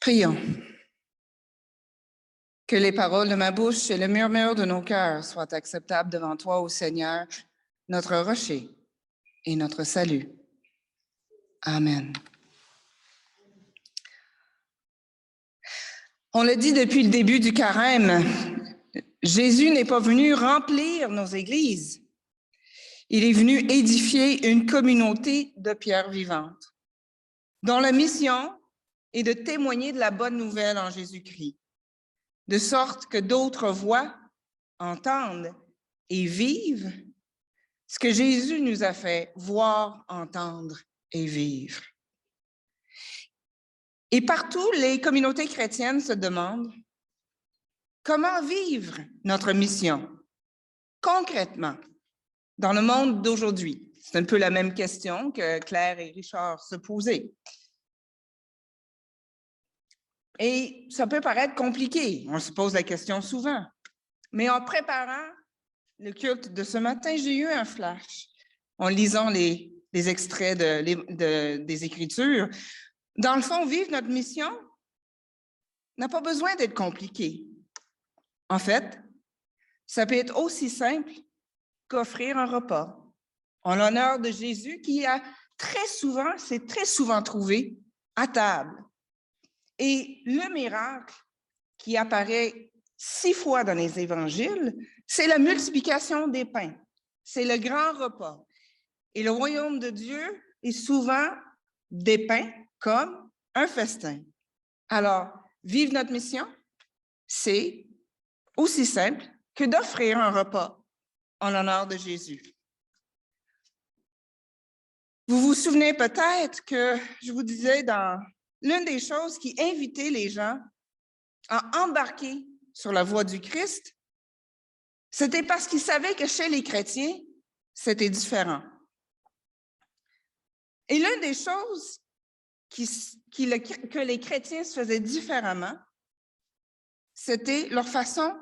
Prions. Que les paroles de ma bouche et le murmure de nos cœurs soient acceptables devant toi, ô Seigneur, notre rocher et notre salut. Amen. On le dit depuis le début du carême, Jésus n'est pas venu remplir nos églises. Il est venu édifier une communauté de pierres vivantes, dont la mission est de témoigner de la bonne nouvelle en Jésus-Christ, de sorte que d'autres voient, entendent et vivent ce que Jésus nous a fait voir, entendre et vivre. Et partout, les communautés chrétiennes se demandent comment vivre notre mission concrètement dans le monde d'aujourd'hui. C'est un peu la même question que Claire et Richard se posaient. Et ça peut paraître compliqué, on se pose la question souvent. Mais en préparant le culte de ce matin, j'ai eu un flash en lisant les extraits des Écritures. Dans le fond, vivre notre mission n'a pas besoin d'être compliqué. En fait, ça peut être aussi simple qu'offrir un repas en l'honneur de Jésus qui s'est très souvent trouvé à table. Et le miracle qui apparaît 6 fois dans les évangiles, c'est la multiplication des pains. C'est le grand repas. Et le royaume de Dieu est souvent dépeint comme un festin. Alors, vivre notre mission, c'est aussi simple que d'offrir un repas en l'honneur de Jésus. Vous vous souvenez peut-être que je vous disais dans l'une des choses qui invitait les gens à embarquer sur la voie du Christ, c'était parce qu'ils savaient que chez les chrétiens, c'était différent. Et l'une des choses que les chrétiens se faisaient différemment, c'était leur façon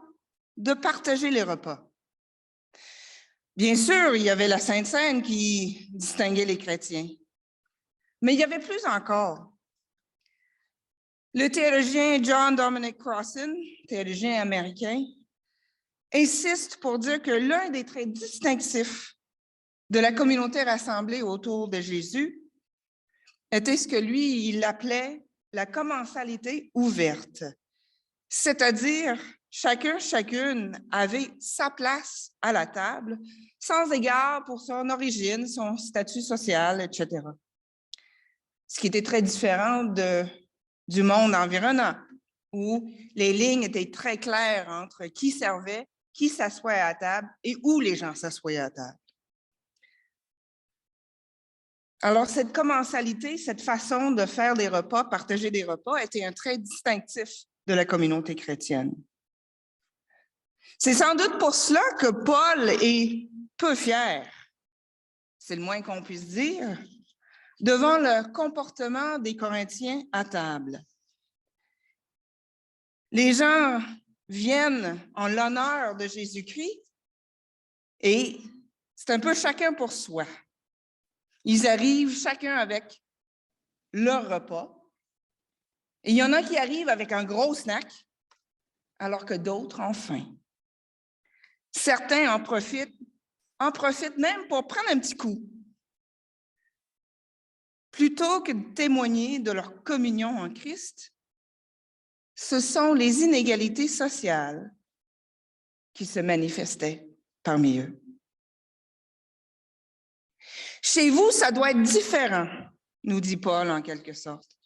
de partager les repas. Bien sûr, il y avait la Sainte Seine qui distinguait les chrétiens, mais il y avait plus encore. Le théologien John Dominic Crossan, théologien américain, insiste pour dire que l'un des traits distinctifs de la communauté rassemblée autour de Jésus était ce que lui, il appelait la commensalité ouverte, c'est-à-dire chacune avait sa place à la table, sans égard pour son origine, son statut social, etc. Ce qui était très différent du monde environnant, où les lignes étaient très claires entre qui servait, qui s'assoyait à table et où les gens s'assoyaient à table. Alors, cette commensalité, cette façon de faire des repas, partager des repas, était un trait distinctif de la communauté chrétienne. C'est sans doute pour cela que Paul est peu fier, c'est le moins qu'on puisse dire, devant le comportement des Corinthiens à table. Les gens viennent en l'honneur de Jésus-Christ et c'est un peu chacun pour soi. Ils arrivent chacun avec leur repas. Et il y en a qui arrivent avec un gros snack, alors que d'autres ont faim. Certains en profitent même pour prendre un petit coup. Plutôt que de témoigner de leur communion en Christ, ce sont les inégalités sociales qui se manifestaient parmi eux. Chez vous, ça doit être différent, nous dit Paul en quelque sorte.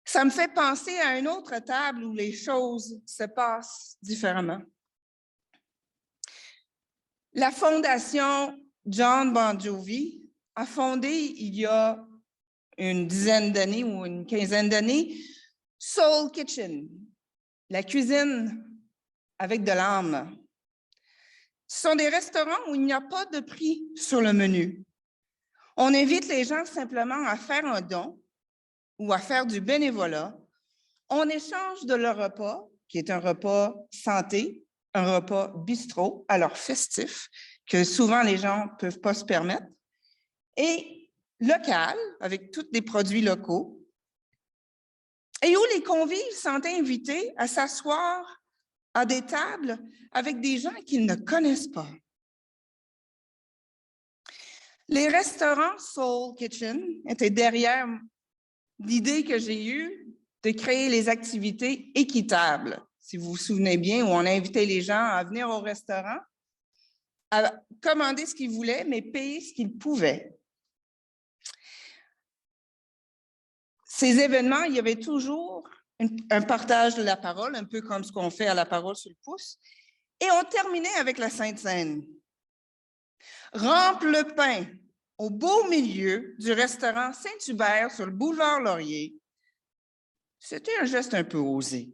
Ça me fait penser à une autre table où les choses se passent différemment. La fondation John Bon Jovi a fondé il y a une dizaine d'années ou une quinzaine d'années Soul Kitchen, la cuisine avec de l'âme. Ce sont des restaurants où il n'y a pas de prix sur le menu. On invite les gens simplement à faire un don ou à faire du bénévolat en échange de leur repas, qui est un repas santé, un repas bistrot, alors festif, que souvent les gens ne peuvent pas se permettre. Et local, avec tous les produits locaux, et où les convives sont invités à s'asseoir à des tables avec des gens qu'ils ne connaissent pas. Les restaurants Soul Kitchen étaient derrière l'idée que j'ai eue de créer les activités équitables. Si vous vous souvenez bien, où on invitait les gens à venir au restaurant, à commander ce qu'ils voulaient, mais payer ce qu'ils pouvaient. Ces événements, il y avait toujours un partage de la parole, un peu comme ce qu'on fait à la parole sur le pouce, et on terminait avec la Sainte Seine. Rampe le pain au beau milieu du restaurant Saint-Hubert sur le boulevard Laurier. C'était un geste un peu osé.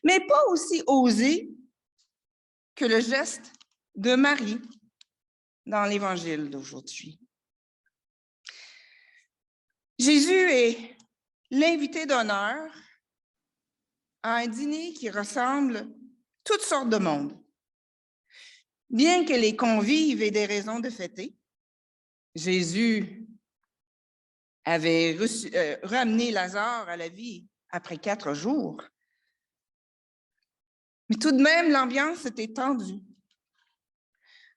Mais pas aussi osé que le geste de Marie dans l'Évangile d'aujourd'hui. Jésus est l'invité d'honneur à un dîner qui ressemble toutes sortes de monde. Bien que les convives aient des raisons de fêter, Jésus avait ramené Lazare à la vie après 4 jours. Mais tout de même, l'ambiance était tendue.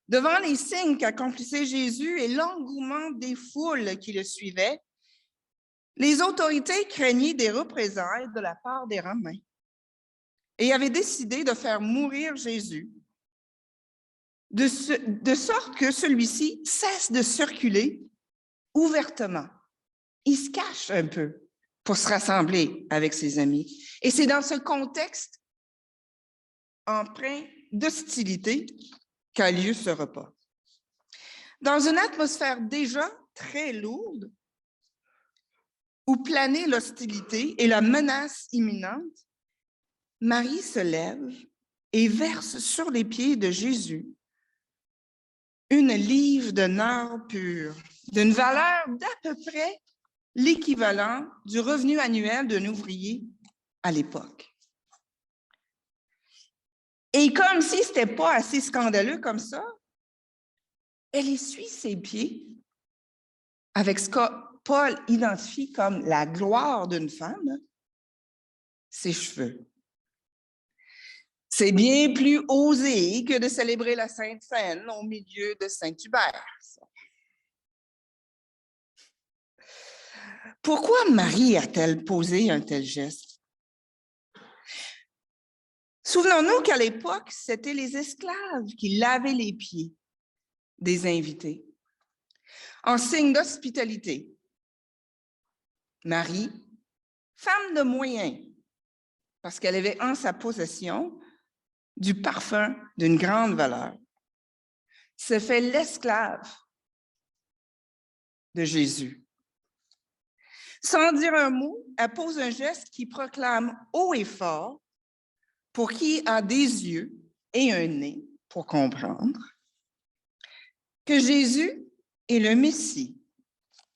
Devant les signes qu'accomplissait Jésus et l'engouement des foules qui le suivaient, les autorités craignaient des représailles de la part des Romains et avaient décidé de faire mourir Jésus, de sorte que celui-ci cesse de circuler ouvertement. Il se cache un peu pour se rassembler avec ses amis. Et c'est dans ce contexte empreint d'hostilité qu'a lieu ce repas. Dans une atmosphère déjà très lourde, où planait l'hostilité et la menace imminente, Marie se lève et verse sur les pieds de Jésus une livre de nard pur, d'une valeur d'à peu près l'équivalent du revenu annuel d'un ouvrier à l'époque. Et comme si ce n'était pas assez scandaleux comme ça, elle essuie ses pieds avec ce que Paul identifie comme la gloire d'une femme, ses cheveux. C'est bien plus osé que de célébrer la Sainte Seine au milieu de Saint-Hubert. Pourquoi Marie a-t-elle posé un tel geste? Souvenons-nous qu'à l'époque, c'était les esclaves qui lavaient les pieds des invités, en signe d'hospitalité. Marie, femme de moyens, parce qu'elle avait en sa possession du parfum d'une grande valeur, se fait l'esclave de Jésus. Sans dire un mot, elle pose un geste qui proclame haut et fort, pour qui a des yeux et un nez pour comprendre, que Jésus est le Messie,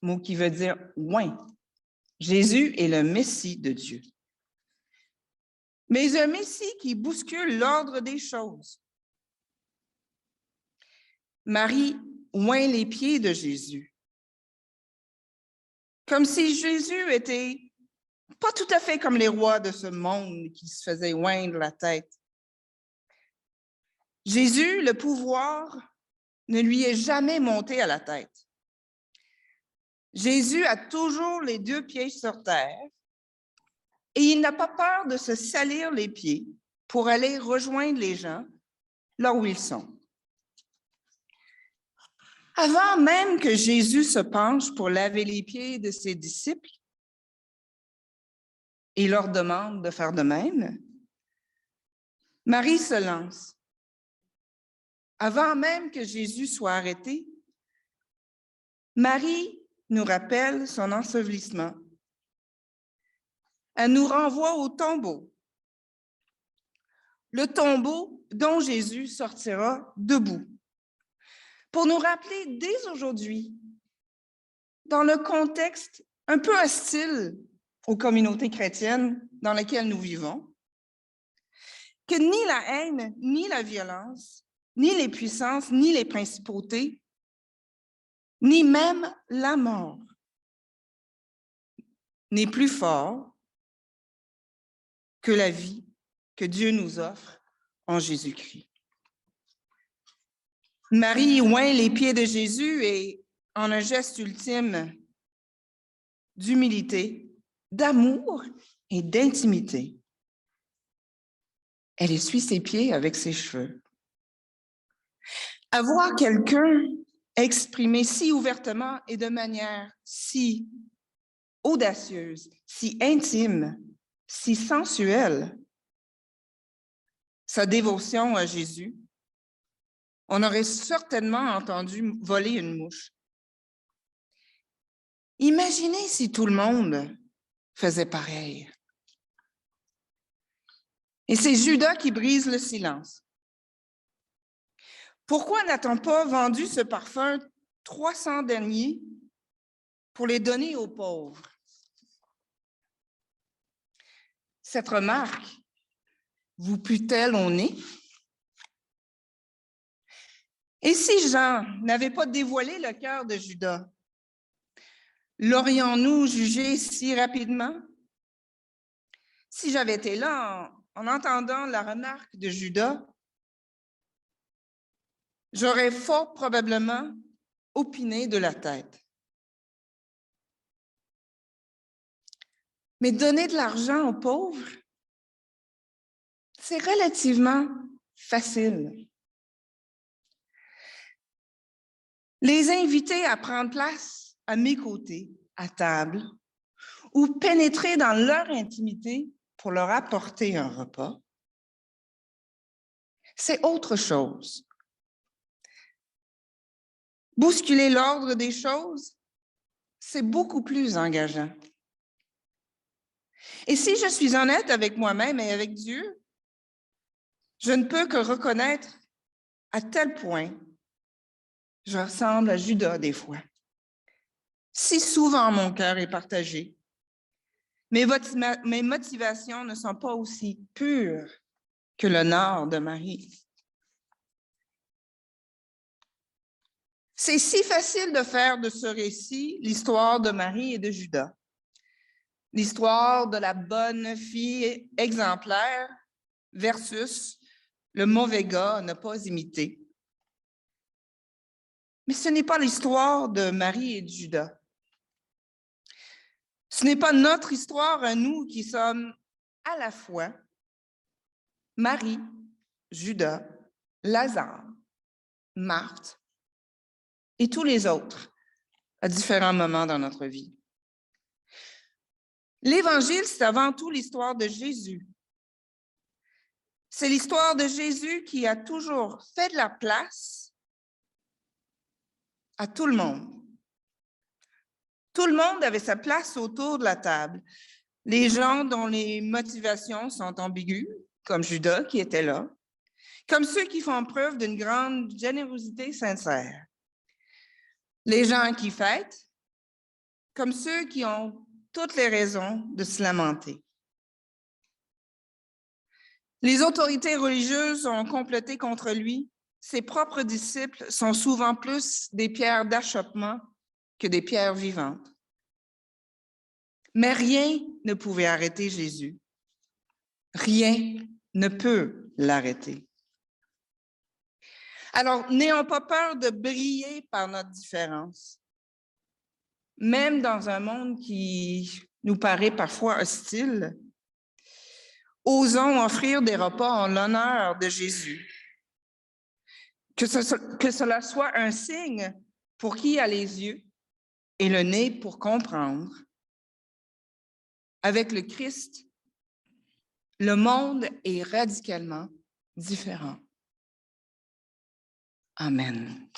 mot qui veut dire « oint ». Jésus est le Messie de Dieu. Mais un Messie qui bouscule l'ordre des choses. Marie oint les pieds de Jésus, comme si Jésus était pas tout à fait comme les rois de ce monde qui se faisaient oindre la tête. Jésus, le pouvoir ne lui est jamais monté à la tête. Jésus a toujours les 2 pieds sur terre et il n'a pas peur de se salir les pieds pour aller rejoindre les gens là où ils sont. Avant même que Jésus se penche pour laver les pieds de ses disciples et leur demande de faire de même, Marie se lance. Avant même que Jésus soit arrêté, Marie nous rappelle son ensevelissement. Elle nous renvoie au tombeau. Le tombeau dont Jésus sortira debout. Pour nous rappeler dès aujourd'hui, dans le contexte un peu hostile aux communautés chrétiennes dans lesquelles nous vivons, que ni la haine, ni la violence, ni les puissances, ni les principautés ni même la mort n'est plus fort que la vie que Dieu nous offre en Jésus-Christ. Marie oint les pieds de Jésus et, en un geste ultime d'humilité, d'amour et d'intimité, elle essuie ses pieds avec ses cheveux. Avoir quelqu'un exprimer si ouvertement et de manière si audacieuse, si intime, si sensuelle sa dévotion à Jésus, on aurait certainement entendu voler une mouche. Imaginez si tout le monde faisait pareil. Et c'est Judas qui brise le silence. Pourquoi n'a-t-on pas vendu ce parfum 300 deniers pour les donner aux pauvres? Cette remarque vous pue-t-elle au nez? Et si Jean n'avait pas dévoilé le cœur de Judas, l'aurions-nous jugé si rapidement? Si j'avais été là en entendant la remarque de Judas, j'aurais fort probablement opiné de la tête. Mais donner de l'argent aux pauvres, c'est relativement facile. Les inviter à prendre place à mes côtés, à table, ou pénétrer dans leur intimité pour leur apporter un repas, c'est autre chose. Bousculer l'ordre des choses, c'est beaucoup plus engageant. Et si je suis honnête avec moi-même et avec Dieu, je ne peux que reconnaître à tel point je ressemble à Judas des fois. Si souvent mon cœur est partagé, mes motivations ne sont pas aussi pures que l'honneur de Marie. C'est si facile de faire de ce récit l'histoire de Marie et de Judas, l'histoire de la bonne fille exemplaire versus le mauvais gars à ne pas imiter. Mais ce n'est pas l'histoire de Marie et de Judas. Ce n'est pas notre histoire à nous qui sommes à la fois Marie, Judas, Lazare, Marthe et tous les autres à différents moments dans notre vie. L'Évangile, c'est avant tout l'histoire de Jésus. C'est l'histoire de Jésus qui a toujours fait de la place à tout le monde. Tout le monde avait sa place autour de la table. Les gens dont les motivations sont ambiguës, comme Judas qui était là, comme ceux qui font preuve d'une grande générosité sincère. Les gens qui fêtent, comme ceux qui ont toutes les raisons de se lamenter. Les autorités religieuses ont comploté contre lui. Ses propres disciples sont souvent plus des pierres d'achoppement que des pierres vivantes. Mais rien ne pouvait arrêter Jésus. Rien ne peut l'arrêter. Alors, n'ayons pas peur de briller par notre différence. Même dans un monde qui nous paraît parfois hostile, osons offrir des repas en l'honneur de Jésus. Que cela soit un signe pour qui a les yeux et le nez pour comprendre. Avec le Christ, le monde est radicalement différent. Amen.